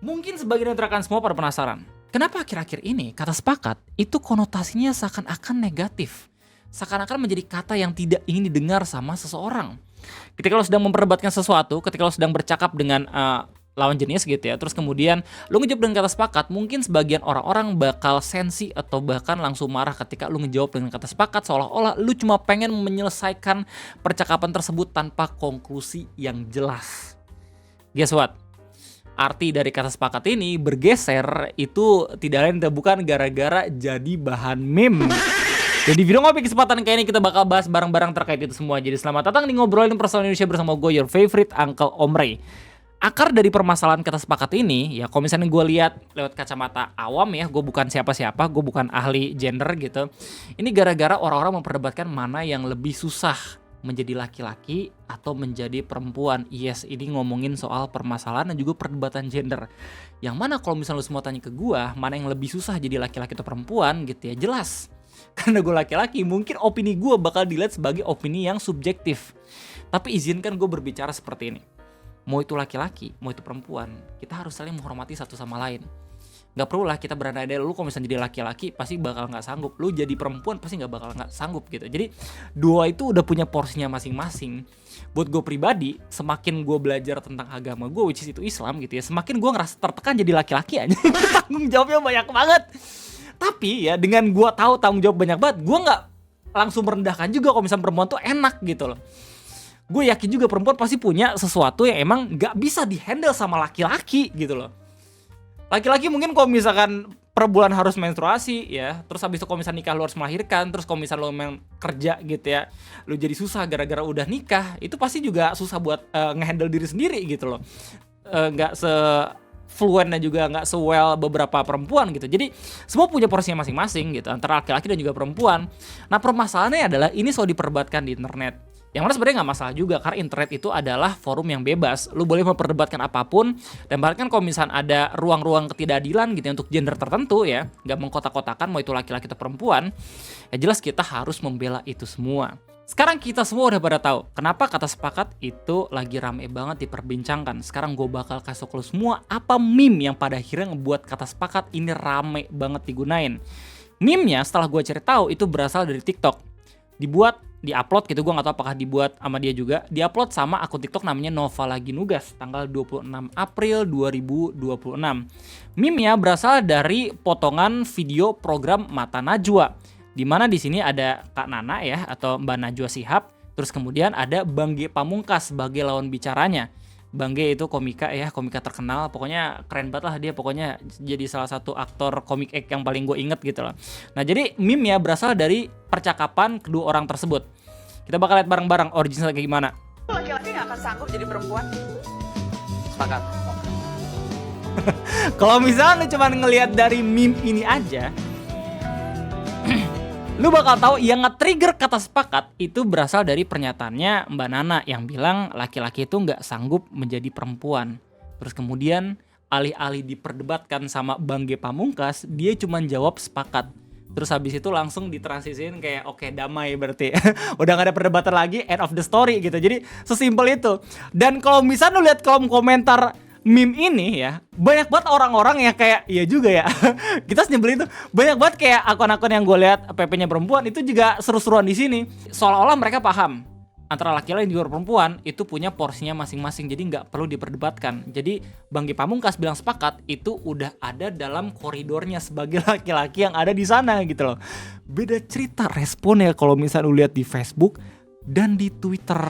Mungkin sebagian dari rekan semua pada penasaran, kenapa akhir-akhir ini kata sepakat itu konotasinya seakan-akan negatif, seakan-akan menjadi kata yang tidak ingin didengar sama seseorang. Ketika lo sedang memperdebatkan sesuatu, ketika lo sedang bercakap dengan lawan jenis gitu ya, terus kemudian lo ngejawab dengan kata sepakat, mungkin sebagian orang-orang bakal sensi atau bahkan langsung marah ketika lo ngejawab dengan kata sepakat, seolah-olah lo cuma pengen menyelesaikan percakapan tersebut tanpa konklusi yang jelas. Guess what? Arti dari kata sepakat ini bergeser itu tidak lain bukan gara-gara jadi bahan meme. Dan di video ngopi kesempatan kayak ini kita bakal bahas barang-barang terkait itu semua. Jadi selamat datang di Ngobrolin Personal Indonesia bersama gue, your favorite Uncle Omre. Akar dari permasalahan kata sepakat ini, ya kalau misalnya gue lihat lewat kacamata awam ya, gue bukan siapa-siapa, gue bukan ahli gender gitu. Ini gara-gara orang-orang memperdebatkan mana yang lebih susah, menjadi laki-laki atau menjadi perempuan. Yes, ini ngomongin soal permasalahan dan juga perdebatan gender. Yang mana kalau misalnya lu semua tanya ke gue, mana yang lebih susah jadi laki-laki atau perempuan gitu ya, jelas. Karena gue laki-laki, mungkin opini gue bakal dilihat sebagai opini yang subjektif. Tapi izinkan gue berbicara seperti ini. Mau itu laki-laki, mau itu perempuan, kita harus saling menghormati satu sama lain. Gak perlu lah kita berandai-andai, lu kalau misalnya jadi laki-laki pasti bakal gak sanggup, lu jadi perempuan pasti gak sanggup gitu. Jadi dua itu udah punya porsinya masing-masing. Buat gue pribadi, semakin gue belajar tentang agama gue, which is itu Islam gitu ya, semakin gue ngerasa tertekan jadi laki-laki aja. Tanggung jawabnya banyak banget. Tapi ya dengan gue tahu tanggung jawab banyak banget, gue gak langsung merendahkan juga kalau misalnya perempuan tuh enak gitu loh. Gue yakin juga perempuan pasti punya sesuatu yang emang gak bisa dihandle sama laki-laki gitu loh. Laki-laki mungkin kalau misalkan per bulan harus menstruasi ya, terus habis itu kalau misalnya nikah lu harus melahirkan, terus kalau misalnya lu memang kerja gitu ya, lu jadi susah gara-gara udah nikah, itu pasti juga susah buat ngehandle diri sendiri gitu loh. Gak fluent dan juga nggak sewell beberapa perempuan gitu. Jadi semua punya porsinya masing-masing gitu antara laki-laki dan juga perempuan. Nah permasalahannya adalah ini selalu diperdebatkan di internet. Yang mana sebenarnya nggak masalah juga karena internet itu adalah forum yang bebas. Lu boleh memperdebatkan apapun dan bahkan kalau misalnya ada ruang-ruang ketidakadilan gitu untuk gender tertentu ya, nggak mengkotak-kotakan mau itu laki-laki atau perempuan, ya jelas kita harus membela itu semua. Sekarang kita semua udah pada tahu kenapa kata sepakat itu lagi rame banget diperbincangkan. Sekarang gue bakal kasih ke lu semua apa meme yang pada akhirnya ngebuat kata sepakat ini rame banget digunain. Meme-nya setelah gue cari tahu itu berasal dari TikTok. Diupload gitu, gue gak tahu apakah dibuat sama dia juga. Diupload sama akun TikTok namanya Nova Lagi Nugas tanggal 26 April 2026. Meme-nya berasal dari potongan video program Mata Najwa. Dimana di sini ada Kak Nana ya atau Mbak Najwa Shihab, terus kemudian ada Bang G Pamungkas sebagai lawan bicaranya. Bang G itu komika terkenal, pokoknya keren banget lah dia, pokoknya jadi salah satu aktor komik yang paling gue inget gitu loh. Nah jadi meme ya berasal dari percakapan kedua orang tersebut. Kita bakal lihat bareng-bareng originalnya kayak gimana. Laki-laki gak akan sanggup jadi perempuan. Sepakat. Kalau misalnya lu cuma ngelihat dari meme ini aja, lu bakal tahu yang nge-trigger kata sepakat itu berasal dari pernyataannya Mbak Nana yang bilang laki-laki itu nggak sanggup menjadi perempuan. Terus kemudian alih-alih diperdebatkan sama Bang G Pamungkas, dia cuma jawab sepakat. Terus habis itu langsung ditransisiin kayak oke, damai berarti. Udah gak ada perdebatan lagi, end of the story gitu. Jadi sesimpel itu. Dan kalau misalnya lu lihat kolom komentar meme ini ya, banyak banget orang-orang yang kayak iya juga ya. Kita nyebelin tuh. Banyak banget kayak akun-akun yang gue lihat PP-nya perempuan itu juga seru-seruan di sini. Seolah-olah mereka paham antara laki-laki dan juga perempuan itu punya porsinya masing-masing, jadi nggak perlu diperdebatkan. Jadi Bang G Pamungkas bilang sepakat itu udah ada dalam koridornya sebagai laki-laki yang ada di sana gitu loh. Beda cerita responnya kalau misalnya lu lihat di Facebook dan di Twitter.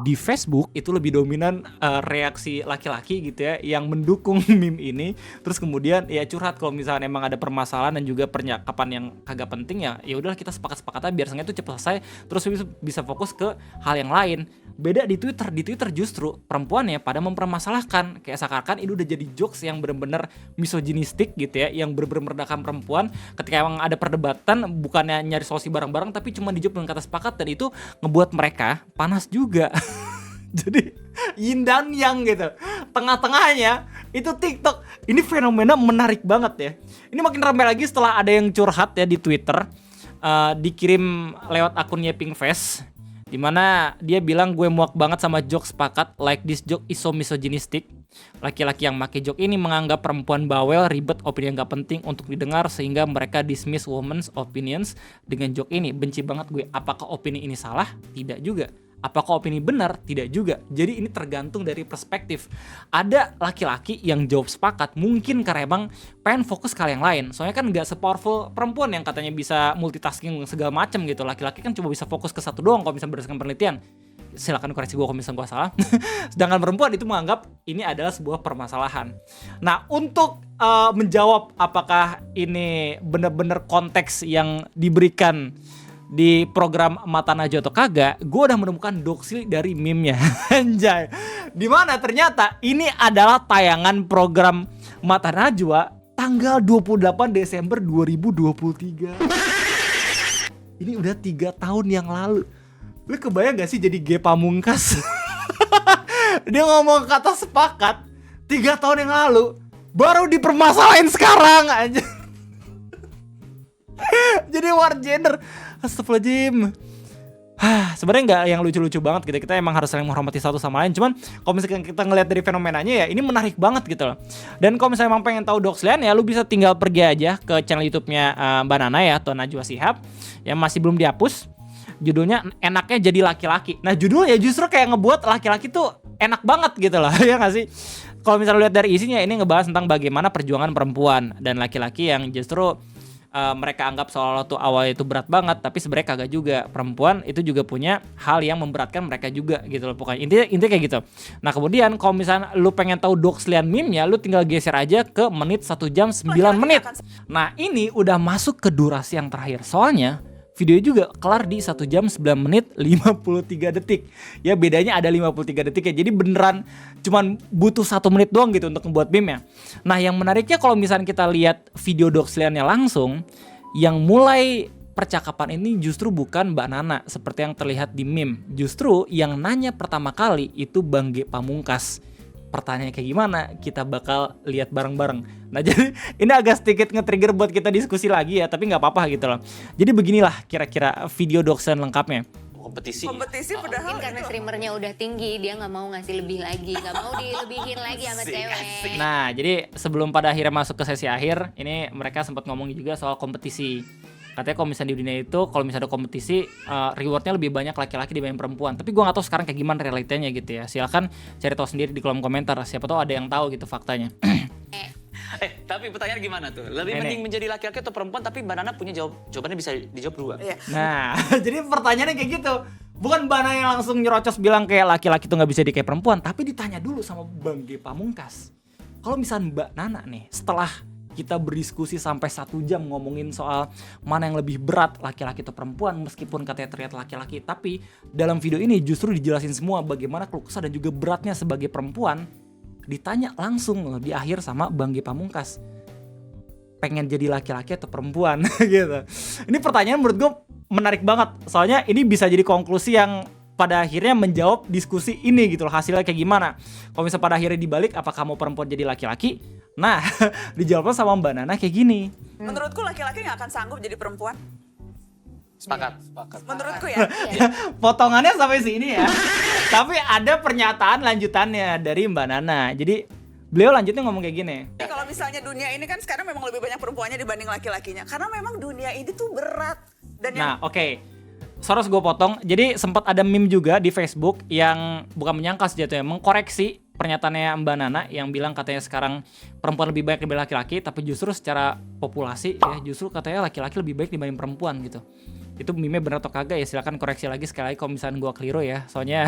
Di Facebook itu lebih dominan reaksi laki-laki gitu ya yang mendukung meme ini. Terus kemudian ya curhat kalau misalnya emang ada permasalahan dan juga percakapan yang kagak penting ya udahlah kita sepakat-sepakat aja biar seenggaknya itu cepat selesai terus bisa fokus ke hal yang lain. Beda di Twitter justru perempuannya pada mempermasalahkan kayak seakan-akan ini udah jadi jokes yang benar-benar misoginistik gitu ya, yang benar-benar merendahkan perempuan. Ketika emang ada perdebatan bukannya nyari solusi bareng-bareng tapi cuma dijawab dengan kata sepakat, dan itu ngebuat mereka panas juga. Jadi yin dan yang gitu. Tengah-tengahnya itu TikTok. Ini fenomena menarik banget ya. Ini makin ramai lagi setelah ada yang curhat ya di Twitter, dikirim lewat akunnya Pinkfest. Dimana dia bilang gue muak banget sama joke sepakat, like this joke is so misogynistic. Laki-laki yang make joke ini menganggap perempuan bawel, ribet, opini yang gak penting untuk didengar sehingga mereka dismiss women's opinions dengan joke ini. Benci banget gue. Apakah opini ini salah? Tidak juga. Apakah opini benar? Tidak juga. Jadi ini tergantung dari perspektif. Ada laki-laki yang jawab sepakat mungkin karena emang pengen fokus ke hal yang lain. Soalnya kan gak sepowerful perempuan yang katanya bisa multitasking segala macam gitu. Laki-laki kan cuma bisa fokus ke satu doang kalau misalnya berdasarkan penelitian. Silakan koreksi gue kalau misalnya gue salah. Sedangkan perempuan itu menganggap ini adalah sebuah permasalahan. Nah, untuk menjawab apakah ini benar-benar konteks yang diberikan di program Mata Najwa atau kagak, gue udah menemukan doxil dari meme-nya. Anjay. Dimana ternyata ini adalah tayangan program Mata Najwa tanggal 28 Desember 2023. Ini udah 3 tahun yang lalu. Lu kebayang gak sih jadi G Pamungkas? Dia ngomong kata sepakat 3 tahun yang lalu, baru dipermasalahin sekarang aja. Jadi war gender. Astagfirullahaladzim. Sebenarnya nggak yang lucu-lucu banget gitu. Kita emang harus saling menghormati satu sama lain. Cuman kalau misalkan kita ngelihat dari fenomenanya ya, ini menarik banget gitu loh. Dan kalau misalnya emang pengen tahu Doxlian ya, lu bisa tinggal pergi aja ke channel YouTube-nya Mbak Nana ya, atau Najwa Shihab yang masih belum dihapus. Judulnya Enaknya Jadi Laki-Laki. Nah judulnya justru kayak ngebuat laki-laki tuh enak banget gitu loh. Ya nggak sih? Kalau misalnya lihat dari isinya, ini ngebahas tentang bagaimana perjuangan perempuan dan laki-laki yang justru mereka anggap seolah-olah tuh awalnya itu berat banget, tapi sebenarnya kagak juga. Perempuan itu juga punya hal yang memberatkan mereka juga gitu loh. Pokoknya intinya kayak gitu. Nah kemudian kalau misalnya lu pengen tahu Doxlian meme-nya, lu tinggal geser aja ke menit 1 jam 9 menit. Nah ini udah masuk ke durasi yang terakhir. Soalnya video juga kelar di 1 jam 9 menit 53 detik. Ya bedanya ada 53 detik ya. Jadi beneran cuman butuh 1 menit doang gitu untuk membuat meme-nya. Nah yang menariknya kalau misalnya kita lihat video Doxlian-nya langsung, yang mulai percakapan ini justru bukan Mbak Nana seperti yang terlihat di meme. Justru yang nanya pertama kali itu Bang G Pamungkas. Pertanyaannya kayak gimana, kita bakal lihat bareng-bareng. Nah jadi ini agak sedikit nge-trigger buat kita diskusi lagi ya, tapi nggak apa-apa gitu loh. Jadi beginilah kira-kira video Doxlian lengkapnya. Kompetisi padahal mungkin karena streamernya udah tinggi, dia nggak mau ngasih lebih lagi, nggak mau dilebihin lagi sama cewek. Nah jadi sebelum pada akhirnya masuk ke sesi akhir, ini mereka sempat ngomong juga soal kompetisi. Katanya kalau misalnya di dunia itu, kalau misalnya ada kompetisi, rewardnya lebih banyak laki-laki dibanding perempuan. Tapi gue gak tahu sekarang kayak gimana realitanya gitu ya. Silakan cari tahu sendiri di kolom komentar. Siapa tahu ada yang tahu gitu faktanya. Tapi pertanyaan gimana tuh? Lebih mending menjadi laki-laki atau perempuan? Tapi Mbak Nana punya jawabannya bisa dijawab dua. Iya. Nah jadi pertanyaannya kayak gitu. Bukan Mbak Nana yang langsung nyerocos bilang kayak laki-laki tuh gak bisa di kayak perempuan. Tapi ditanya dulu sama Bang G Pamungkas. Kalau misalnya Mbak Nana nih, setelah kita berdiskusi sampai 1 jam ngomongin soal mana yang lebih berat, laki-laki atau perempuan, meskipun katanya terlihat laki-laki, tapi dalam video ini justru dijelasin semua bagaimana keluh kesah dan juga beratnya sebagai perempuan. Ditanya langsung loh di akhir sama Bang G Pamungkas, pengen jadi laki-laki atau perempuan gitu. Ini pertanyaan menurut gue menarik banget, soalnya ini bisa jadi konklusi yang pada akhirnya menjawab diskusi ini gitu loh, hasilnya kayak gimana. Kalau misalnya pada akhirnya dibalik, apakah mau perempuan jadi laki-laki? Nah, dijawabnya sama Mbak Nana kayak gini. Menurutku laki-laki nggak akan sanggup jadi perempuan. Sepakat. Menurutku ya. Potongannya sampai sini ya. Tapi ada pernyataan lanjutannya dari Mbak Nana. Jadi beliau lanjutnya ngomong kayak gini. Jadi kalau misalnya dunia ini kan sekarang memang lebih banyak perempuannya dibanding laki-lakinya. Karena memang dunia ini tuh berat. Dan Nah, oke. Soros gue potong. Jadi sempat ada meme juga di Facebook yang bukan menyangkal sejatinya, mengkoreksi pernyataannya Mbak Nana yang bilang katanya sekarang perempuan lebih baik dibanding laki-laki, tapi justru secara populasi ya justru katanya laki-laki lebih baik dibanding perempuan gitu. Itu meme benar atau kagak ya, silakan koreksi lagi sekali lagi kalau misalnya gue keliru ya. Soalnya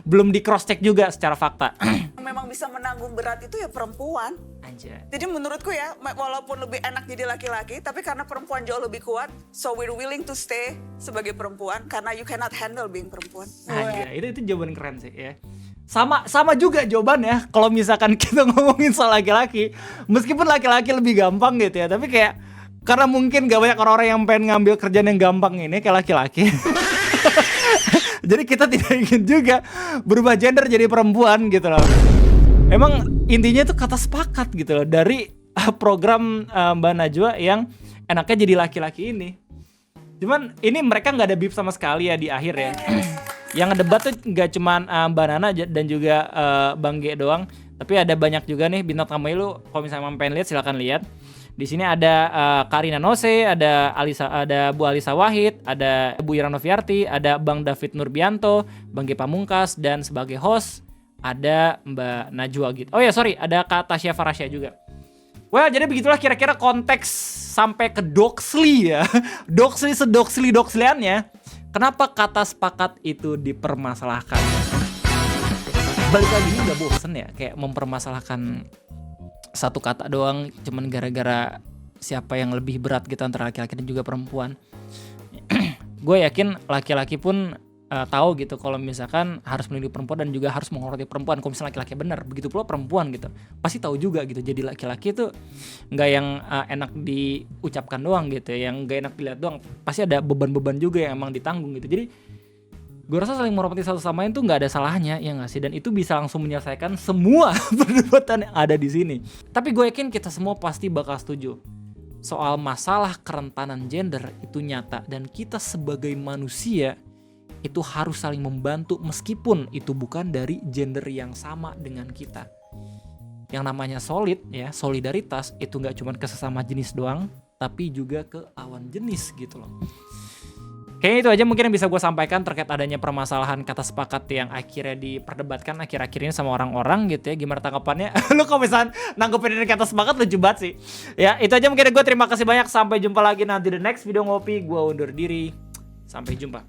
belum di cross check juga secara fakta. memang bisa menanggung berat itu ya perempuan. Anjay. Jadi menurutku ya, walaupun lebih enak jadi laki-laki, tapi karena perempuan jauh lebih kuat, so we're willing to stay sebagai perempuan karena you cannot handle being perempuan. Anjay, itu jawaban keren sih ya. Sama juga jawabannya kalau misalkan kita ngomongin soal laki-laki, meskipun laki-laki lebih gampang gitu ya, tapi kayak karena mungkin gak banyak orang-orang yang pengen ngambil kerjaan yang gampang ini kayak laki-laki. Jadi kita tidak ingin juga berubah gender jadi perempuan gitu loh. Emang intinya itu kata sepakat gitu loh dari program Mbak Najwa yang enaknya jadi laki-laki ini. Cuman ini mereka nggak ada beef sama sekali ya di akhir ya. Yang ngedebat tuh nggak cuman Mbak Nana dan juga Bang G doang, tapi ada banyak juga nih bintang tamu lu. Kalau misalnya mau pengen lihat silakan lihat. Di sini ada Karina Nose, ada Bu Alisa Wahid, ada Bu Ira Noviarti, ada Bang David Nurbianto, Bang G Pamungkas, dan sebagai host ada Mbak Najwa gitu. Oh ya sorry, ada Kak Tasya Farasya juga. Well, jadi begitulah kira-kira konteks sampai ke Doxly ya. Doxly sedoxly-doxlyannya. Kenapa kata sepakat itu dipermasalahkan? Balik lagi ini udah bosen ya, kayak mempermasalahkan satu kata doang cuman gara-gara siapa yang lebih berat gitu antara laki-laki dan juga perempuan. Gue yakin laki-laki pun tahu gitu kalau misalkan harus melindungi perempuan dan juga harus menghormati perempuan. Kalau misalnya laki-laki benar, begitu pula perempuan gitu pasti tahu juga gitu. Jadi laki-laki itu nggak yang enak diucapkan doang gitu, yang nggak enak dilihat doang, pasti ada beban-beban juga yang emang ditanggung gitu. Jadi gue rasa saling menghormati satu sama lain tuh nggak ada salahnya, ya nggak sih? Dan itu bisa langsung menyelesaikan semua perdebatan yang ada di sini. Tapi gue yakin kita semua pasti bakal setuju soal masalah kerentanan gender itu nyata, dan kita sebagai manusia itu harus saling membantu meskipun itu bukan dari gender yang sama dengan kita. Yang namanya solid ya, solidaritas itu nggak cuma ke sesama jenis doang, tapi juga ke lawan jenis gitu loh. Kayaknya itu aja mungkin yang bisa gue sampaikan terkait adanya permasalahan kata sepakat yang akhirnya diperdebatkan akhir-akhir ini sama orang-orang gitu ya. Gimana tanggapannya? Lu kalau misalnya nanggepin dari kata sepakat lucu banget sih. Ya itu aja mungkin gue terima kasih banyak. Sampai jumpa lagi nanti the next video ngopi. Gue undur diri. Sampai jumpa.